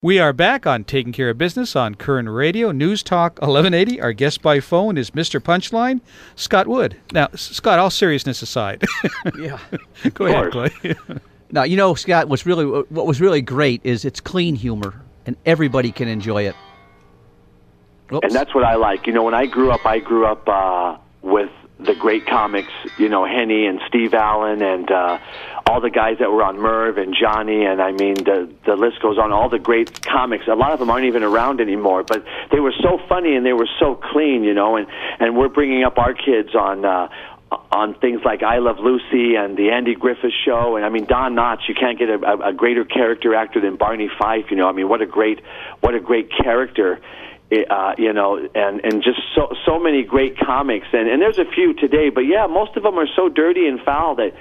We are back on Taking Care of Business on Koerner Radio, News Talk 1180. Our guest by phone is Mr. Punchline, Scott Wood. Now, Scott, all seriousness aside. Yeah. Go ahead, Clay. Now, you know, Scott, what was really great is it's clean humor, and everybody can enjoy it. Oops. And that's what I like. You know, when I grew up with the great comics, you know, Henny and Steve Allen and all the guys that were on Merv and Johnny, and I mean, the list goes on, all the great comics. A lot of them aren't even around anymore, but they were so funny and they were so clean, you know, and we're bringing up our kids on things like I Love Lucy and the Andy Griffith Show, and I mean, Don Knotts, you can't get a greater character actor than Barney Fife, you know, I mean, what a great character. You know, and just so many great comics, and there's a few today, but yeah, most of them are so dirty and foul that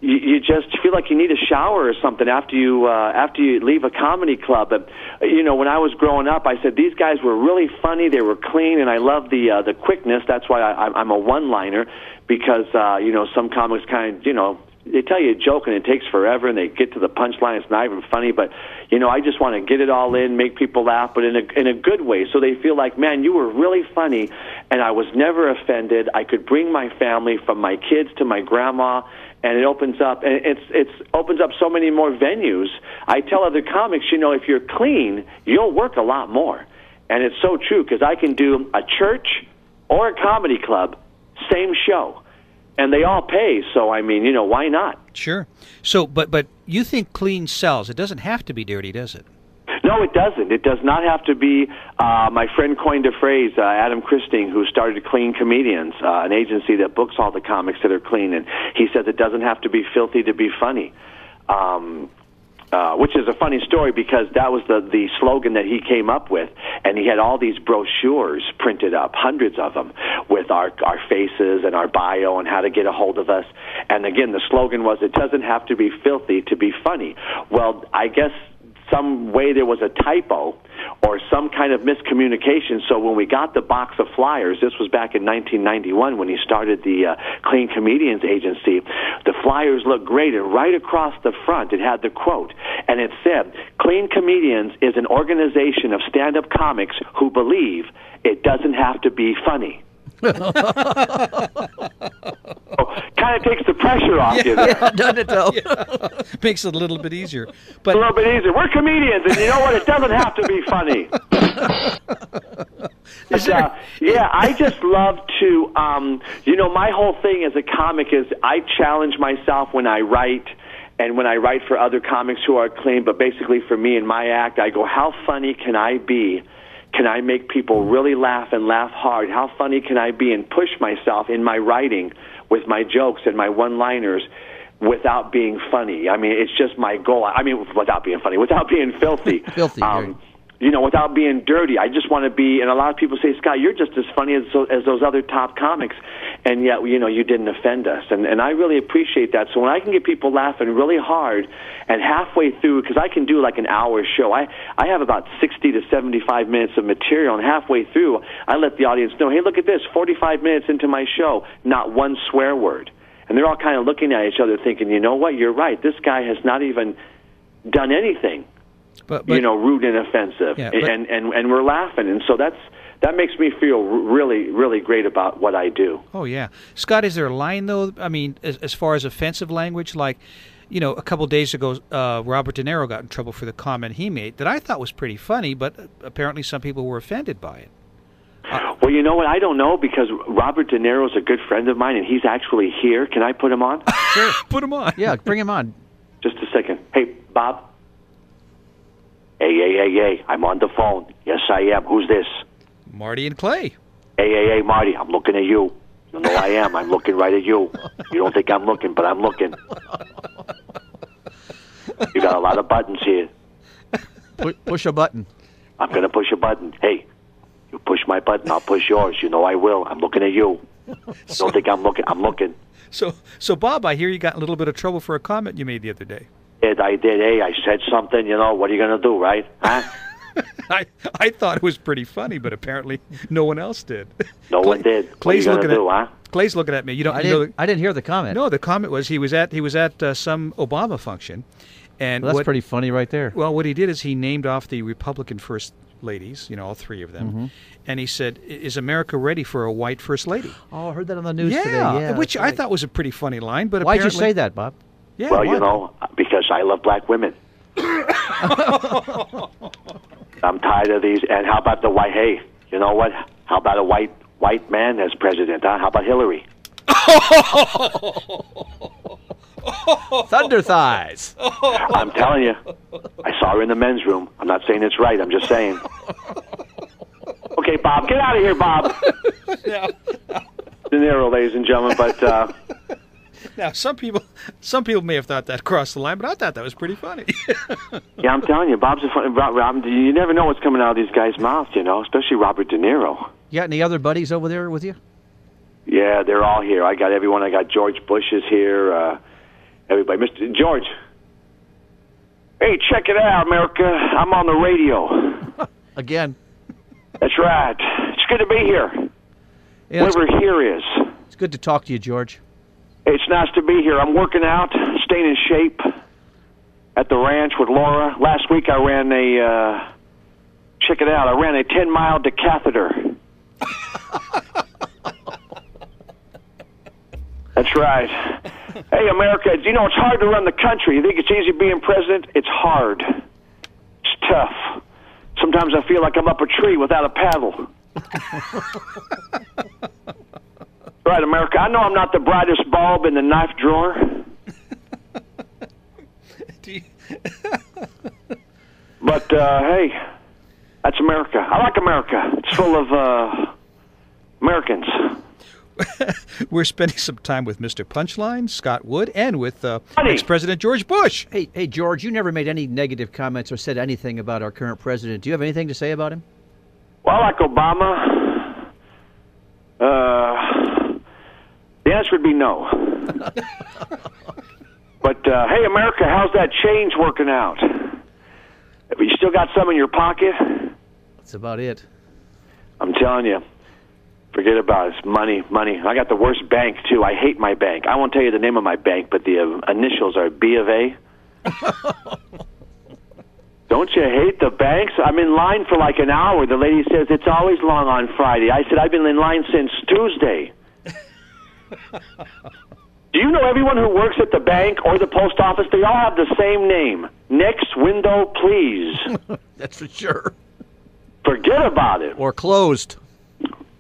you just feel like you need a shower or something after you leave a comedy club. But you know, when I was growing up, I said these guys were really funny, they were clean, and I love the quickness. That's why I'm a one-liner, because you know, some comics kind of, you know, they tell you a joke and it takes forever and they get to the punchline, it's not even funny, but you know, I just want to get it all in, make people laugh, but in a good way, so they feel like, man, you were really funny and I was never offended. I could bring my family, from my kids to my grandma, and it opens up, and it opens up so many more venues. I tell other comics, you know, if you're clean, you'll work a lot more. And it's so true, because I can do a church or a comedy club, same show. And they all pay, so I mean, you know, why not? Sure. So, but you think clean sells. It doesn't have to be dirty, does it? No, it doesn't. It does not have to be. My friend coined a phrase, Adam Christing, who started Clean Comedians, an agency that books all the comics that are clean, and he says it doesn't have to be filthy to be funny. Which is a funny story, because that was the slogan that he came up with, and he had all these brochures printed up, hundreds of them, with our faces and our bio and how to get a hold of us. And again, the slogan was, it doesn't have to be filthy to be funny. Well, I guess some way there was a typo or some kind of miscommunication. So when we got the box of flyers, this was back in 1991 when he started the Clean Comedians agency, the flyers looked great, and right across the front it had the quote, and it said, Clean Comedians is an organization of stand-up comics who believe it doesn't have to be funny. Kind of takes the pressure off you there. Yeah, doesn't it, though? Yeah. Makes it a little bit easier. But a little bit easier. We're comedians, and you know what? It doesn't have to be funny. Yeah, I just love to, you know, my whole thing as a comic is I challenge myself when I write, and when I write for other comics who are clean, but basically for me in my act, I go, how funny can I be? Can I make people really laugh and laugh hard? How funny can I be, and push myself in my writing with my jokes and my one-liners without being funny? I mean, it's just my goal. I mean, without being funny, without being filthy. Filthy, you know, without being dirty. I just want to be, and a lot of people say, Scott, you're just as funny as those other top comics, and yet, you know, you didn't offend us. And I really appreciate that. So when I can get people laughing really hard, and halfway through, because I can do like an hour show, I have about 60 to 75 minutes of material, and halfway through, I let the audience know, hey, look at this, 45 minutes into my show, not one swear word. And they're all kind of looking at each other thinking, you know what, you're right, this guy has not even done anything. But you know, rude and offensive, yeah, and we're laughing, and so that makes me feel really, really great about what I do. Oh yeah, Scott, is there a line though? I mean, as far as offensive language, like, you know, a couple days ago, Robert De Niro got in trouble for the comment he made that I thought was pretty funny, but apparently some people were offended by it. Well, you know what? I don't know, because Robert De Niro is a good friend of mine, and he's actually here. Can I put him on? Sure, put him on. Yeah, bring him on. Just a second. Hey, Bob. Hey, I'm on the phone. Yes, I am. Who's this? Marty and Clay. Hey, Marty, I'm looking at you. You know I am. I'm looking right at you. You don't think I'm looking, but I'm looking. You got a lot of buttons here. Push a button. I'm going to push a button. Hey, you push my button, I'll push yours. You know I will. I'm looking at you. You don't think I'm looking? I'm looking. So, Bob, I hear you got in a little bit of trouble for a comment you made the other day. I did. Hey, I said something, you know, what are you going to do, right? Huh? I thought it was pretty funny, but apparently no one else did. No one did. Clay's what are you looking do, at, huh? Clay's looking at me. You don't. I didn't hear the comment. No, the comment was he was at some Obama function, And Well, that's pretty funny right there. Well, what he did is he named off the Republican first ladies, all three of them, Mm-hmm. and he said, "Is America ready for a white first lady?" Oh, I heard that on the news today. Yeah, which that's I right. thought was a pretty funny line. But Why'd you apparently, say that, Bob? Yeah, Well, why? because I love black women. I'm tired of these. And how about the white? Hey, you know what? How about a white man as president? Huh? How about Hillary? Thunder thighs. I'm telling you, I saw her in the men's room. I'm not saying it's right. I'm just saying. Okay, Bob, get out of here, Bob. De Niro, ladies and gentlemen, but Now, some people may have thought that crossed the line, but I thought that was pretty funny. yeah, I'm telling you, Bob's a funny. Rob, you never know what's coming out of these guys' mouths, especially Robert De Niro. You got any other buddies over there with you? Yeah, they're all here. I got everyone. I got George Bush is here. Everybody, Mr. George. Hey, check it out, America. I'm on the radio. Again. That's right. It's good to be here. Yeah, Whatever here is. it's good to talk to you, George. It's nice to be here. I'm working out, staying in shape at the ranch with Laura. Last week I ran check it out, I ran a 10-mile decatheter. That's right. Hey, America, it's hard to run the country. You think it's easy being president? It's hard. It's tough. Sometimes I feel like I'm up a tree without a paddle. Right, America, I know I'm not the brightest bulb in the knife drawer. But, hey, that's America. I like America. It's full of Americans. We're spending some time with Mr. Punchline, Scott Wood, and with ex-President George Bush. Hey, George, you never made any negative comments or said anything about our current president. Do you have anything to say about him? Well, I like Obama. The answer would be no. But, hey, America, how's that change working out? Have you still got some in your pocket? That's about it. I'm telling you. Forget about it. It's money. I got the worst bank, too. I hate my bank. I won't tell you the name of my bank, but the initials are B of A. Don't you hate the banks? I'm in line for like an hour. The lady says, it's always long on Friday. I said, I've been in line since Tuesday. Do you know everyone who works at the bank or the post office? They all have the same name. Next window, please. That's for sure. Forget about it. Or closed.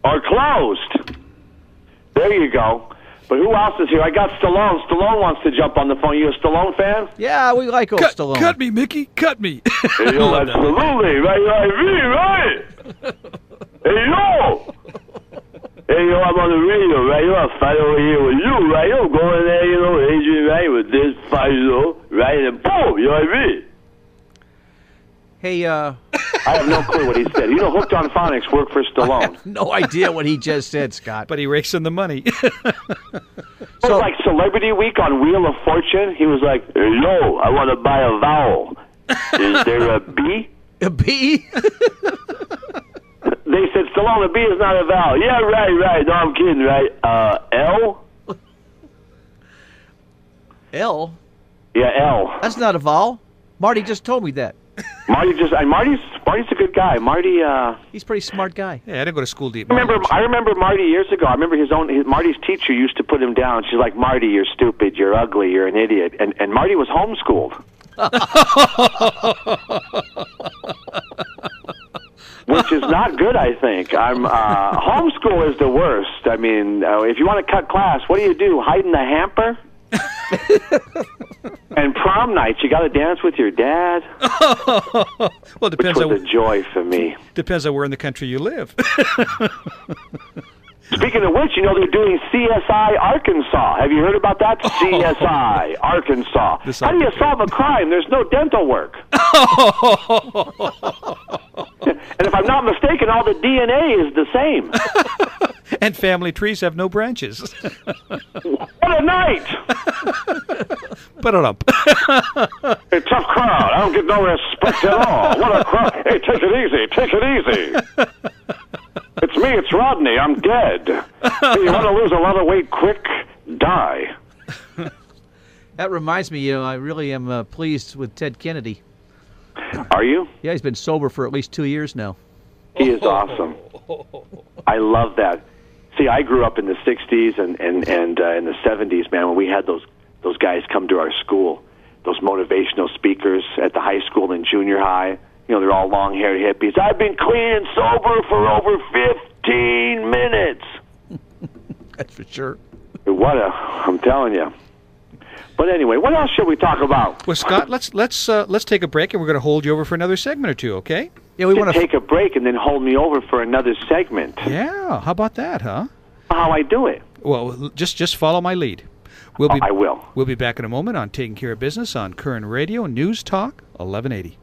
Or closed. There you go. But who else is here? I got Stallone. Stallone wants to jump on the phone. You a Stallone fan? Yeah, we like old Stallone. Cut me, Mickey. Cut me. Hey, yo, absolutely. Right. Hey, yo. Hey, yo, I'm on the radio, right? You want to fight over here with you, right? Yo, go in there, Adrian, right, with this fight, right? And boom, you know what I mean? Hey, I have no clue what he said. Hooked on Phonics worked for I Stallone. have no idea what he just said, Scott. But he rakes in the money. So, like Celebrity Week on Wheel of Fortune, he was like, hey, yo, I want to buy a vowel. Is there a B? A B? They said, Stallone, a B is not a vowel. Yeah, right. No, I'm kidding, right? L? L? Yeah, L. That's not a vowel. Marty just told me that. Marty's a good guy. Marty, He's a pretty smart guy. Yeah, I didn't go to school deep. I remember Marty years ago. I remember Marty's teacher used to put him down. She's like, Marty, you're stupid, you're ugly, you're an idiot. And Marty was homeschooled. Which is not good, I think. Homeschool is the worst. I mean, if you want to cut class, what do? Hide in the hamper? And prom nights, you got to dance with your dad? Well, it depends which was a joy for me. Depends on where in the country you live. Speaking of which, they're doing CSI Arkansas. Have you heard about that? CSI Arkansas. How do you solve a crime? There's no dental work. And if I'm not mistaken, all the DNA is the same. And family trees have no branches. What a night! Put it up. A tough crowd. I don't get no respect at all. What a crowd. Hey, take it easy. It's me, it's Rodney. I'm dead. Hey, you want to lose a lot of weight quick? Die. That reminds me, I really am pleased with Ted Kennedy. Are you? Yeah, he's been sober for at least 2 years now. He is awesome. I love that. See, I grew up in the 60s and in the 70s, man, when we had those guys come to our school, those motivational speakers at the high school and junior high. They're all long-haired hippies. I've been clean and sober for over 15 minutes. That's for sure. I'm telling you. But anyway, what else should we talk about? Well, Scott, let's take a break, and we're going to hold you over for another segment or two, okay? Yeah, we want to take a break and then hold me over for another segment. Yeah, how about that, huh? How I do it? Well, just follow my lead. I will. We'll be back in a moment on Taking Care of Business on Koerner Radio, News Talk 1180.